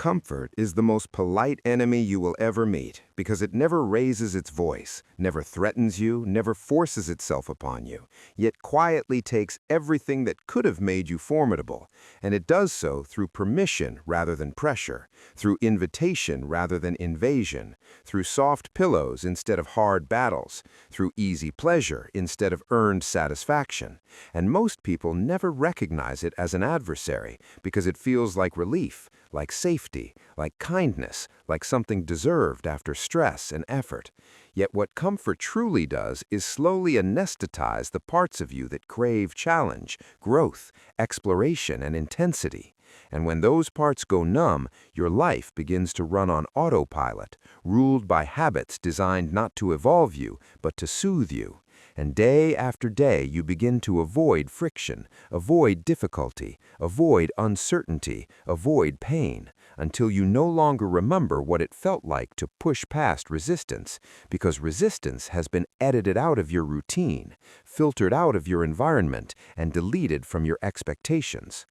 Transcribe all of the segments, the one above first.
Comfort is the most polite enemy you will ever meet because it never raises its voice, never threatens you, never forces itself upon you, yet quietly takes everything that could have made you formidable, and it does so through permission rather than pressure, through invitation rather than invasion, through soft pillows instead of hard battles, through easy pleasure instead of earned satisfaction. And most people never recognize it as an adversary because it feels like relief, like safety, like kindness, like something deserved after stress and effort. Yet what comfort truly does is slowly anesthetize the parts of you that crave challenge, growth, exploration, and intensity. And when those parts go numb, your life begins to run on autopilot, ruled by habits designed not to evolve you, but to soothe you. And day after day, you begin to avoid friction, avoid difficulty, avoid uncertainty, avoid pain, until you no longer remember what it felt like to push past resistance, because resistance has been edited out of your routine, filtered out of your environment, and deleted from your expectations.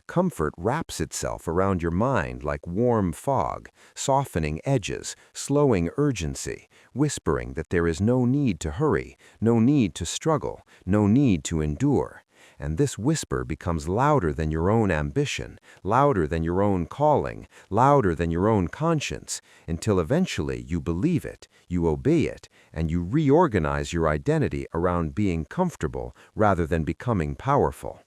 Comfort wraps itself around your mind like warm fog, softening edges, slowing urgency, whispering that there is no need to hurry, no need to struggle, no need to endure. And this whisper becomes louder than your own ambition, louder than your own calling, louder than your own conscience, until eventually you believe it, you obey it, and you reorganize your identity around being comfortable rather than becoming powerful.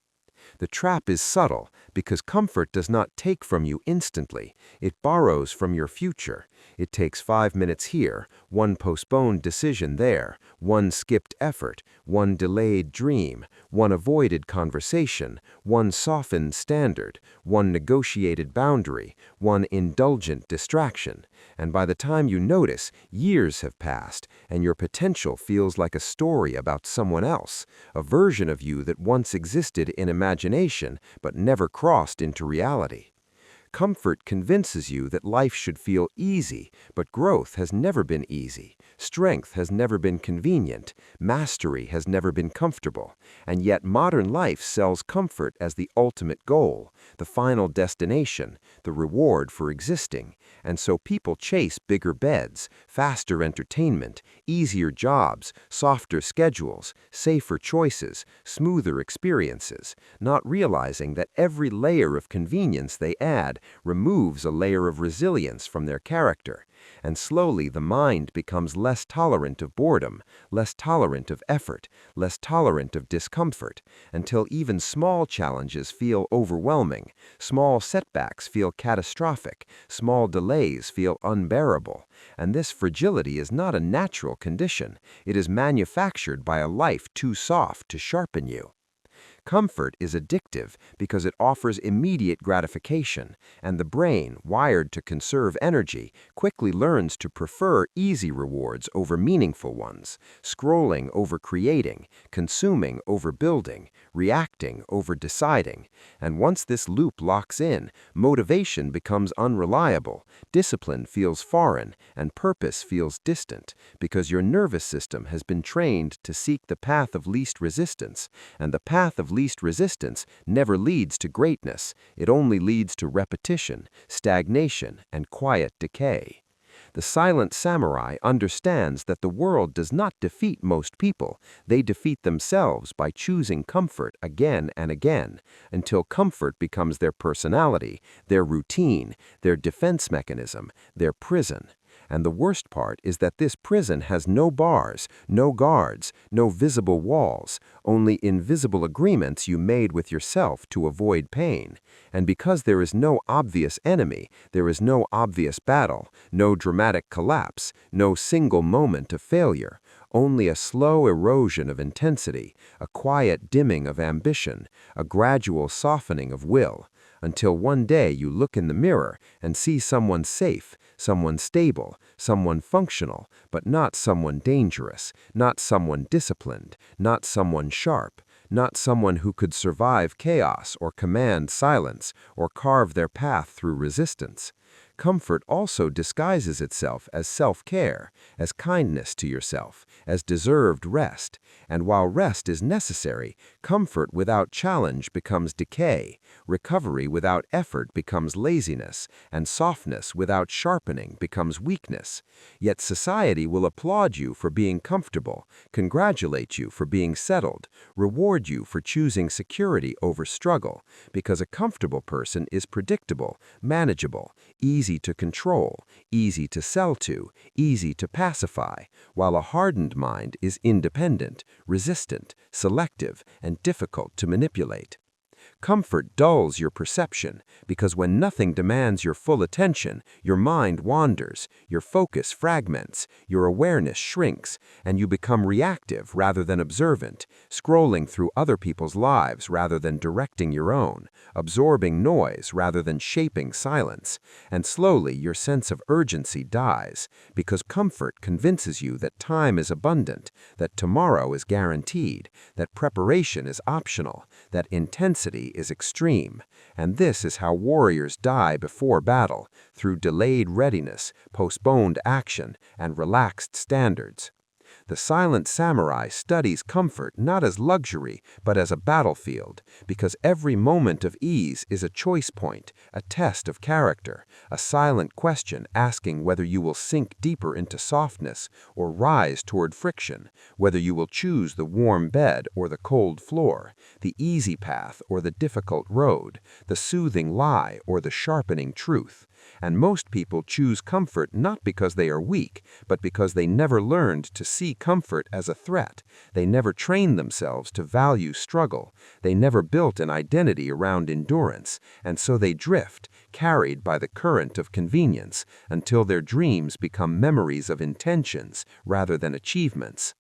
The trap is subtle because comfort does not take from you instantly. It borrows from your future. It takes 5 minutes here, one postponed decision there, one skipped effort, one delayed dream, one avoided conversation, one softened standard, one negotiated boundary, one indulgent distraction. And by the time you notice, years have passed, and your potential feels like a story about someone else, a version of you that once existed in imagination but never crossed into reality. Comfort convinces you that life should feel easy, but growth has never been easy. Strength has never been convenient. Mastery has never been comfortable. And yet modern life sells comfort as the ultimate goal, the final destination, the reward for existing. And so people chase bigger beds, faster entertainment, easier jobs, softer schedules, safer choices, smoother experiences, not realizing that every layer of convenience they add removes a layer of resilience from their character, and slowly the mind becomes less tolerant of boredom, less tolerant of effort, less tolerant of discomfort, until even small challenges feel overwhelming, small setbacks feel catastrophic, small delays feel unbearable. And this fragility is not a natural condition. It is manufactured by a life too soft to sharpen you. Comfort is addictive because it offers immediate gratification, and the brain, wired to conserve energy, quickly learns to prefer easy rewards over meaningful ones, scrolling over creating, consuming over building, reacting over deciding. And once this loop locks in, motivation becomes unreliable, discipline feels foreign, and purpose feels distant, because your nervous system has been trained to seek the path of least resistance, and the path of least resistance never leads to greatness. It only leads to repetition, stagnation, and quiet decay. The silent samurai understands that the world does not defeat most people. They defeat themselves by choosing comfort again and again, until comfort becomes their personality, their routine, their defense mechanism, their prison. And the worst part is that this prison has no bars, no guards, no visible walls, only invisible agreements you made with yourself to avoid pain. And because there is no obvious enemy, there is no obvious battle, no dramatic collapse, no single moment of failure, only a slow erosion of intensity, a quiet dimming of ambition, a gradual softening of will, until one day you look in the mirror and see someone safe, someone stable, someone functional, but not someone dangerous, not someone disciplined, not someone sharp, not someone who could survive chaos or command silence or carve their path through resistance. Comfort also disguises itself as self-care, as kindness to yourself, as deserved rest. And while rest is necessary, comfort without challenge becomes decay, recovery without effort becomes laziness, and softness without sharpening becomes weakness. Yet society will applaud you for being comfortable, congratulate you for being settled, reward you for choosing security over struggle, because a comfortable person is predictable, manageable, easy to control, easy to sell to, easy to pacify, while a hardened mind is independent, resistant, selective, and difficult to manipulate. Comfort dulls your perception because when nothing demands your full attention, your mind wanders, your focus fragments, your awareness shrinks, and you become reactive rather than observant, scrolling through other people's lives rather than directing your own, absorbing noise rather than shaping silence. And slowly your sense of urgency dies because comfort convinces you that time is abundant, that tomorrow is guaranteed, that preparation is optional, that intensity is extreme, and this is how warriors die before battle, through delayed readiness, postponed action, and relaxed standards. The silent samurai studies comfort not as luxury, but as a battlefield, because every moment of ease is a choice point, a test of character, a silent question asking whether you will sink deeper into softness or rise toward friction, whether you will choose the warm bed or the cold floor, the easy path or the difficult road, the soothing lie or the sharpening truth. And most people choose comfort not because they are weak, but because they never learned to see comfort as a threat. They never trained themselves to value struggle. They never built an identity around endurance, and so they drift, carried by the current of convenience, until their dreams become memories of intentions rather than achievements.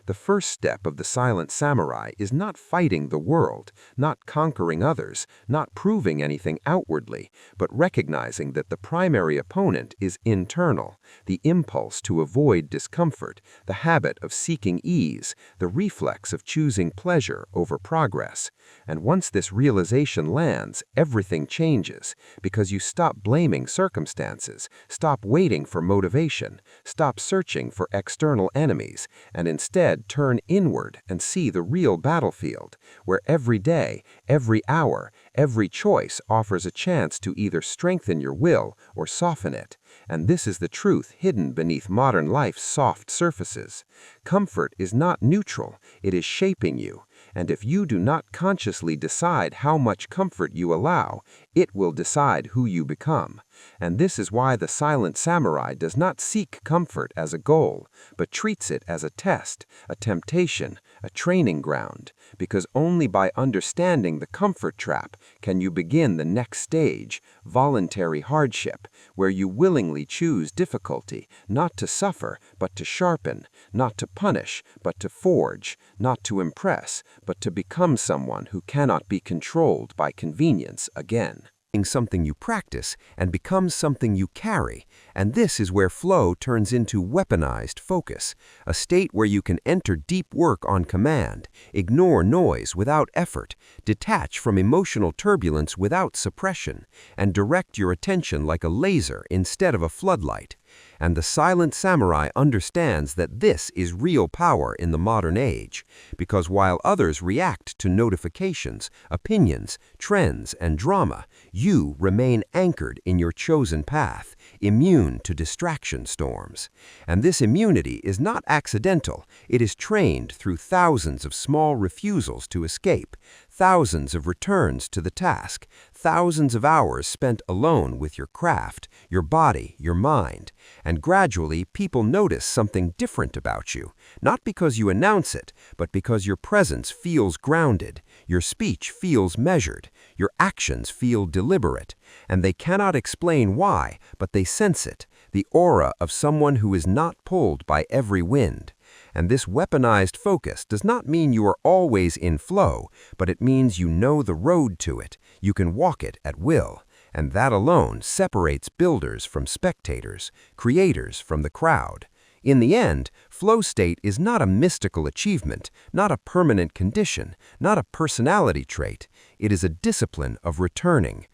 The first step of the silent samurai is not fighting the world, not conquering others, not proving anything outwardly, but recognizing that the primary opponent is internal, the impulse to avoid discomfort, the habit of seeking ease, the reflex of choosing pleasure over progress. And once this realization lands, everything changes, because you stop blaming circumstances, stop waiting for motivation, stop searching for external enemies, and instead turn inward and see the real battlefield, where every day, every hour, every choice offers a chance to either strengthen your will or soften it. And this is the truth hidden beneath modern life's soft surfaces. Comfort is not neutral, it is shaping you. And if you do not consciously decide how much comfort you allow, it will decide who you become. And this is why the silent samurai does not seek comfort as a goal, but treats it as a test, a temptation, a training ground, because only by understanding the comfort trap can you begin the next stage, voluntary hardship, where you willingly choose difficulty, not to suffer, but to sharpen, not to punish, but to forge, not to impress, but to become someone who cannot be controlled by convenience again. Something you practice and becomes something you carry, and this is where flow turns into weaponized focus, a state where you can enter deep work on command, ignore noise without effort, detach from emotional turbulence without suppression, and direct your attention like a laser instead of a floodlight. And the silent samurai understands that this is real power in the modern age, because while others react to notifications, opinions, trends, and drama, you remain anchored in your chosen path, immune to distraction storms. And this immunity is not accidental, it is trained through thousands of small refusals to escape, thousands of returns to the task, thousands of hours spent alone with your craft, your body, your mind. And gradually, people notice something different about you, not because you announce it, but because your presence feels grounded, your speech feels measured, your actions feel deliberate, and they cannot explain why, but they sense it, the aura of someone who is not pulled by every wind. And this weaponized focus does not mean you are always in flow, but it means you know the road to it, you can walk it at will. And that alone separates builders from spectators, creators from the crowd. In the end, flow state is not a mystical achievement, not a permanent condition, not a personality trait. It is a discipline of returning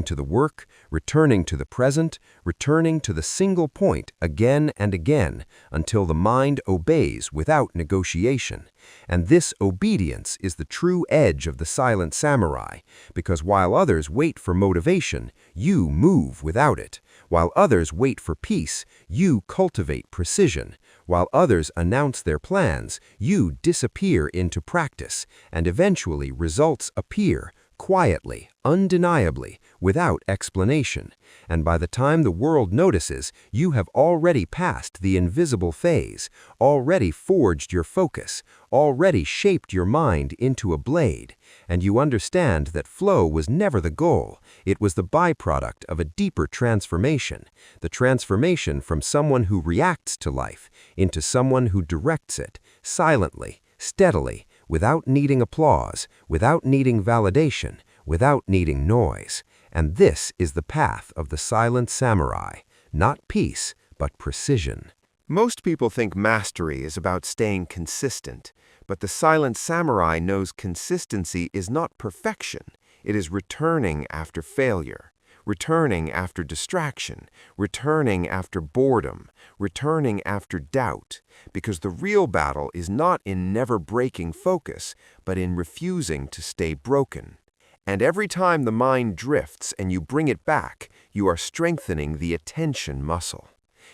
to the work, returning to the present, returning to the single point again and again until the mind obeys without negotiation. And this obedience is the true edge of the silent samurai, because while others wait for motivation, you move without it. While others wait for peace, you cultivate precision. While others announce their plans, you disappear into practice, and eventually results appear, quietly, undeniably, without explanation. And by the time the world notices, you have already passed the invisible phase, already forged your focus, already shaped your mind into a blade. And you understand that flow was never the goal. It was the byproduct of a deeper transformation, the transformation from someone who reacts to life into someone who directs it, silently, steadily, without needing applause, without needing validation, without needing noise. And this is the path of the silent samurai, not peace, but precision. Most people think mastery is about staying consistent, but the silent samurai knows consistency is not perfection. It is returning after failure, returning after distraction, returning after boredom, returning after doubt, because the real battle is not in never breaking focus, but in refusing to stay broken. And every time the mind drifts and you bring it back, you are strengthening the attention muscle.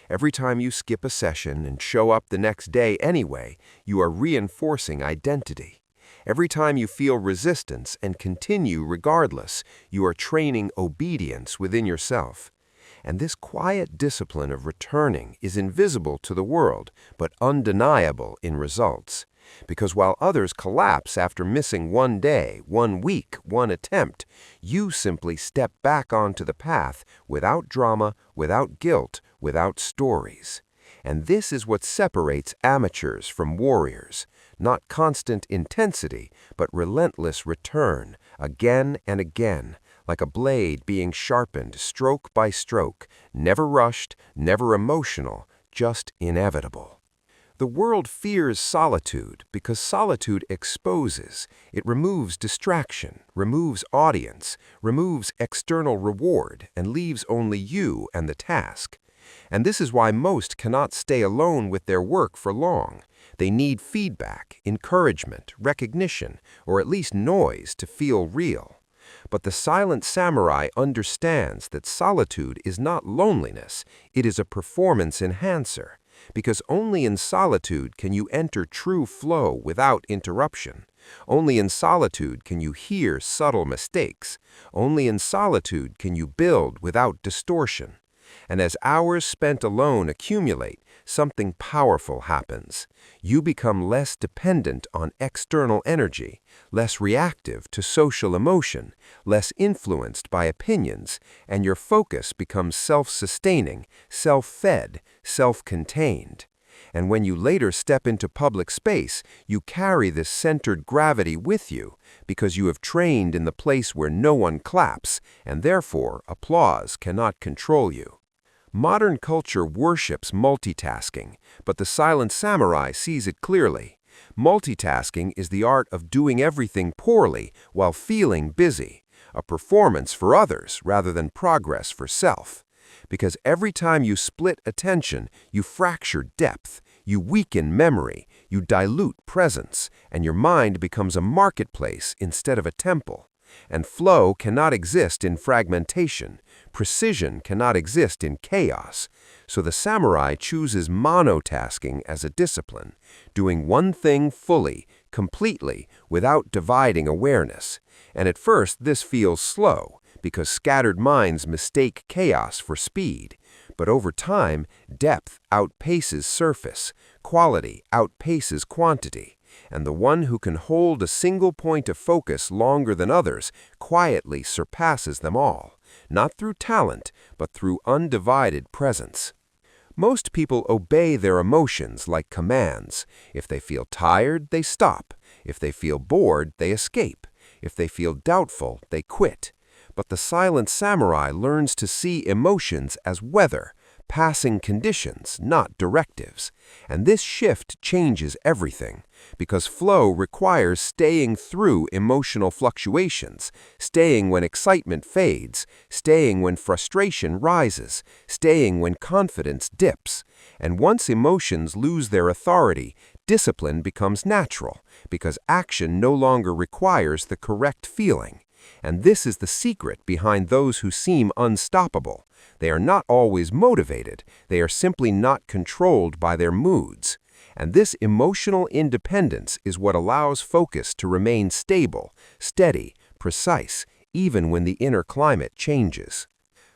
Every time you skip a session and show up the next day anyway, you are reinforcing identity. Every time you feel resistance and continue regardless, you are training obedience within yourself. And this quiet discipline of returning is invisible to the world, but undeniable in results. Because while others collapse after missing one day, 1 week, 1 attempt, you simply step back onto the path without drama, without guilt, without stories. And this is what separates amateurs from warriors. Not constant intensity, but relentless return, again and again, like a blade being sharpened stroke by stroke, never rushed, never emotional, just inevitable. The world fears solitude because solitude exposes. It removes distraction, removes audience, removes external reward, and leaves only you and the task. And this is why most cannot stay alone with their work for long. They need feedback, encouragement, recognition, or at least noise to feel real. But the silent samurai understands that solitude is not loneliness, it is a performance enhancer. Because only in solitude can you enter true flow without interruption. Only in solitude can you hear subtle mistakes. Only in solitude can you build without distortion. And as hours spent alone accumulate, something powerful happens. You become less dependent on external energy, less reactive to social emotion, less influenced by opinions, and your focus becomes self-sustaining, self-fed, self-contained. And when you later step into public space, you carry this centered gravity with you, because you have trained in the place where no one claps, and therefore applause cannot control you. Modern culture worships multitasking, but the silent samurai sees it clearly. Multitasking is the art of doing everything poorly while feeling busy, a performance for others rather than progress for self. Because every time you split attention, you fracture depth, you weaken memory, you dilute presence, and your mind becomes a marketplace instead of a temple. And flow cannot exist in fragmentation. Precision cannot exist in chaos. So the samurai chooses monotasking as a discipline, doing one thing fully, completely, without dividing awareness. And at first this feels slow, because scattered minds mistake chaos for speed. But over time, depth outpaces surface, quality outpaces quantity. And the one who can hold a single point of focus longer than others quietly surpasses them all, not through talent, but through undivided presence. Most people obey their emotions like commands. If they feel tired, they stop. If they feel bored, they escape. If they feel doubtful, they quit. But the silent samurai learns to see emotions as weather, passing conditions, not directives. And this shift changes everything, because flow requires staying through emotional fluctuations, staying when excitement fades, staying when frustration rises, staying when confidence dips. And once emotions lose their authority, discipline becomes natural, because action no longer requires the correct feeling. And this is the secret behind those who seem unstoppable. They are not always motivated, they are simply not controlled by their moods. And this emotional independence is what allows focus to remain stable, steady, precise, even when the inner climate changes.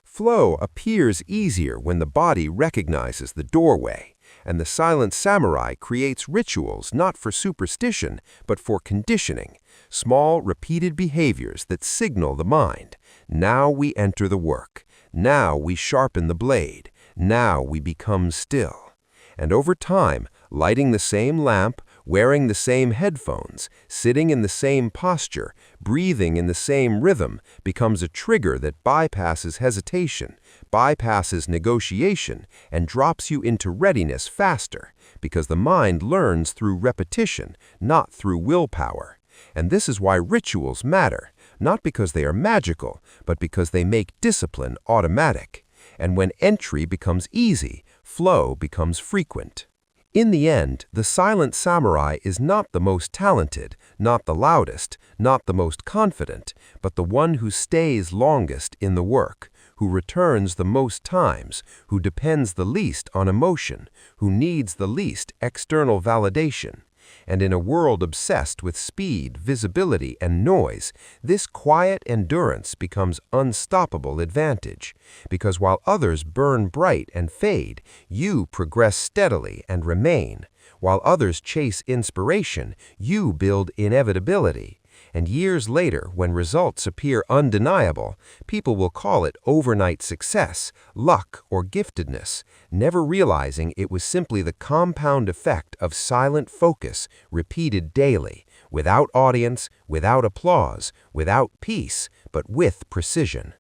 Flow appears easier when the body recognizes the doorway, and the silent samurai creates rituals not for superstition, but for conditioning, small, repeated behaviors that signal the mind. Now we enter the work. Now we sharpen the blade. Now we become still. And over time, lighting the same lamp, wearing the same headphones, sitting in the same posture, breathing in the same rhythm becomes a trigger that bypasses hesitation, bypasses negotiation, and drops you into readiness faster, because the mind learns through repetition, not through willpower. And this is why rituals matter, not because they are magical, but because they make discipline automatic. And when entry becomes easy, flow becomes frequent. In the end, the silent samurai is not the most talented, not the loudest, not the most confident, but the one who stays longest in the work, who returns the most times, who depends the least on emotion, who needs the least external validation. And in a world obsessed with speed, visibility, and noise, this quiet endurance becomes unstoppable advantage, because while others burn bright and fade, you progress steadily and remain. While others chase inspiration, you build inevitability. And years later, when results appear undeniable, people will call it overnight success, luck, or giftedness, never realizing it was simply the compound effect of silent focus repeated daily, without audience, without applause, without peace, but with precision.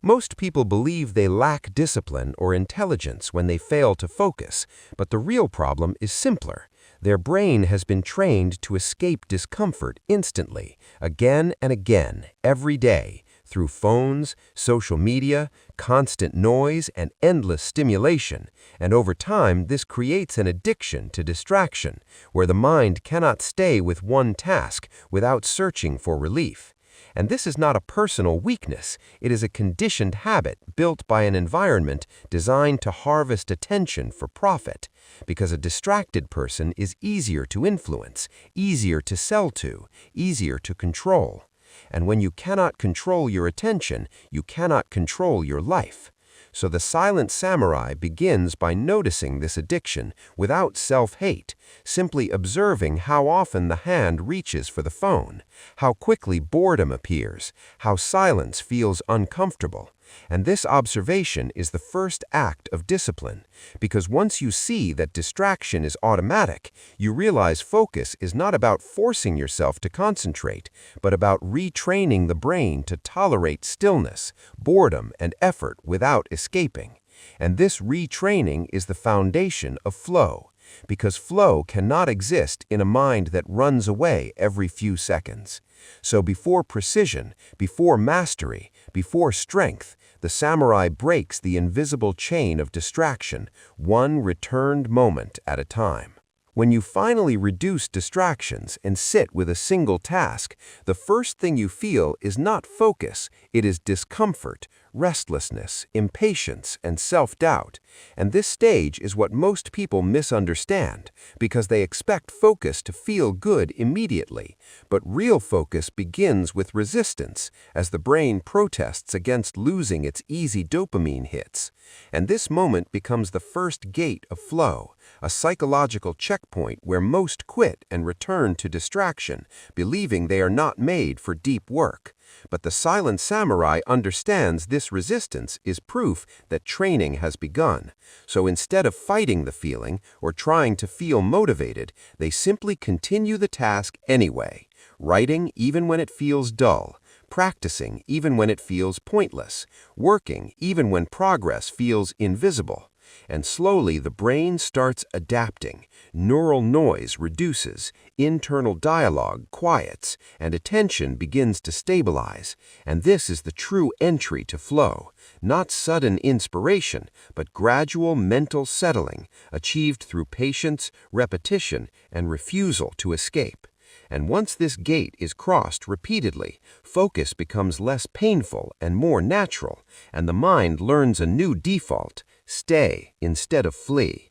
Most people believe they lack discipline or intelligence when they fail to focus, but the real problem is simpler. Their brain has been trained to escape discomfort instantly, again and again, every day, through phones, social media, constant noise, and endless stimulation. And over time, this creates an addiction to distraction, where the mind cannot stay with one task without searching for relief. And this is not a personal weakness, it is a conditioned habit built by an environment designed to harvest attention for profit, because a distracted person is easier to influence, easier to sell to, easier to control. And when you cannot control your attention, you cannot control your life. So the silent samurai begins by noticing this addiction without self-hate, simply observing how often the hand reaches for the phone, how quickly boredom appears, how silence feels uncomfortable. And this observation is the first act of discipline, because once you see that distraction is automatic, you realize focus is not about forcing yourself to concentrate, but about retraining the brain to tolerate stillness, boredom, and effort without escaping. And this retraining is the foundation of flow, because flow cannot exist in a mind that runs away every few seconds. So before precision, before mastery, before strength, the samurai breaks the invisible chain of distraction, one returned moment at a time. When you finally reduce distractions and sit with a single task, the first thing you feel is not focus, it is discomfort, restlessness, impatience, and self-doubt. And this stage is what most people misunderstand, because they expect focus to feel good immediately. But real focus begins with resistance, as the brain protests against losing its easy dopamine hits. And this moment becomes the first gate of flow, a psychological checkpoint where most quit and return to distraction, believing they are not made for deep work. But the silent samurai understands this resistance is proof that training has begun. So instead of fighting the feeling or trying to feel motivated, they simply continue the task anyway, writing even when it feels dull, practicing even when it feels pointless, working even when progress feels invisible. and slowly the brain starts adapting. Neural noise reduces, internal dialogue quiets, and attention begins to stabilize. And this is the true entry to flow, not sudden inspiration, but gradual mental settling, achieved through patience, repetition, and refusal to escape. And once this gate is crossed repeatedly, focus becomes less painful and more natural, and the mind learns a new default: stay instead of flee.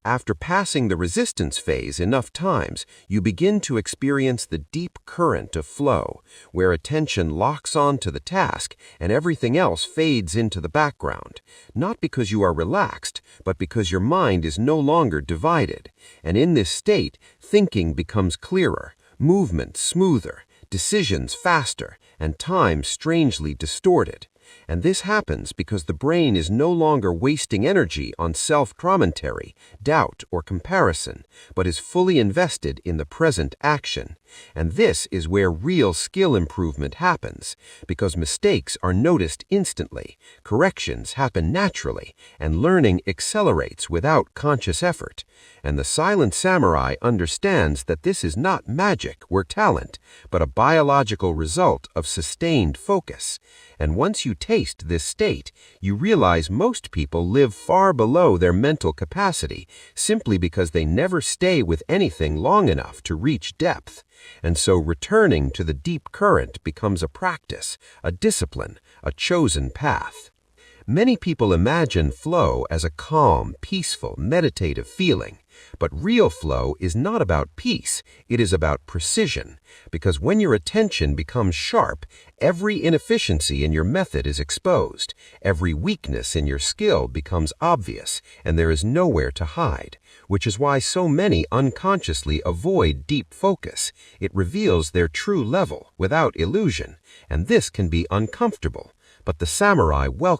After passing the resistance phase enough times, you begin to experience the deep current of flow, where attention locks on to the task and everything else fades into the background, not because you are relaxed, but because your mind is no longer divided. And in this state, thinking becomes clearer, movement smoother, decisions faster, and time strangely distorted. And this happens because the brain is no longer wasting energy on self-commentary, doubt, or comparison, but is fully invested in the present action. And this is where real skill improvement happens, because mistakes are noticed instantly, corrections happen naturally, and learning accelerates without conscious effort. And the silent samurai understands that this is not magic or talent, but a biological result of sustained focus. And once you taste this state, you realize most people live far below their mental capacity simply because they never stay with anything long enough to reach depth. And so returning to the deep current becomes a practice, a discipline, a chosen path. Many people imagine flow as a calm, peaceful, meditative feeling. But real flow is not about peace, it is about precision, because when your attention becomes sharp, every inefficiency in your method is exposed, every weakness in your skill becomes obvious, and there is nowhere to hide, which is why so many unconsciously avoid deep focus. It reveals their true level without illusion, and this can be uncomfortable, but the samurai welcomes